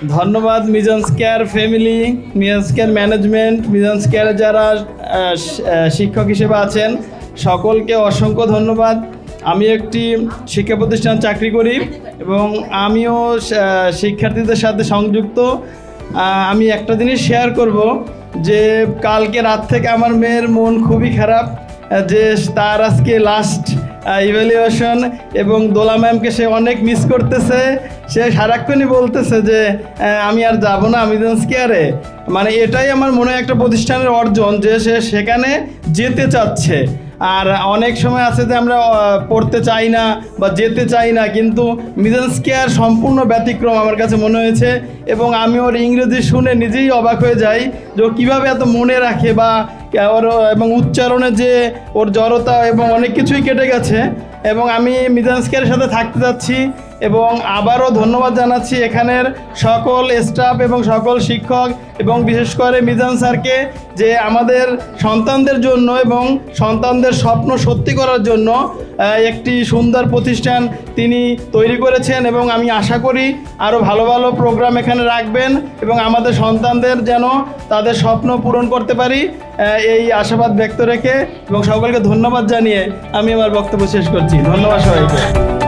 ধন্যবাদ মিজান্স care family, মিজান্স care management, মিজান্স কেয়ারে যারা শিক্ষক হিসেবে আছেন সকলকে অসংখ্য ধন্যবাদ। আমি একটি শিক্ষা প্রতিষ্ঠান চাকরি করি এবং আমিও শিক্ষার্থীদের সাথে সংযুক্ত। আমি একটা জিনিস শেয়ার করব যে কালকে রাত থেকে আমার মেয়ের মন খুবই খারাপ যে তার আজকে লাস্ট ইভ্যালুয়েশন এবং দোলা ম্যামকে সে অনেক মিস করতেছে। সে সারাক্ষণই বলতেছে যে আমি আর যাব না মিজান্স কেয়ারে। মানে এটাই আমার মনে হয় একটা প্রতিষ্ঠানের অর্জন যে সে সেখানে যেতে চাচ্ছে। আর অনেক সময় আছে যে আমরা পড়তে চাই না বা যেতে চাই না, কিন্তু মিজান্স কেয়ার সম্পূর্ণ ব্যতিক্রম আমার কাছে মনে হয়েছে। এবং আমি ওর ইংরেজি শুনে নিজেই অবাক হয়ে যাই যে ও কীভাবে এত মনে রাখে বা ওর এবং উচ্চারণে যে ওর জড়তা এবং অনেক কিছুই কেটে গেছে। এবং আমি মিজান্স কেয়ারের সাথে থাকতে যাচ্ছি এবং আবারও ধন্যবাদ জানাচ্ছি এখানের সকল স্টাফ এবং সকল শিক্ষক এবং বিশেষ করে মিজান স্যারকে যে আমাদের সন্তানদের জন্য এবং সন্তানদের স্বপ্ন সত্যি করার জন্য একটি সুন্দর প্রতিষ্ঠান তিনি তৈরি করেছেন। এবং আমি আশা করি আরও ভালো ভালো প্রোগ্রাম এখানে রাখবেন এবং আমাদের সন্তানদের যেন তাদের স্বপ্ন পূরণ করতে পারি এই আশাবাদ ব্যক্ত রেখে এবং সকলকে ধন্যবাদ জানিয়ে আমি আমার বক্তব্য শেষ করছি। ধন্যবাদ সবাইকে।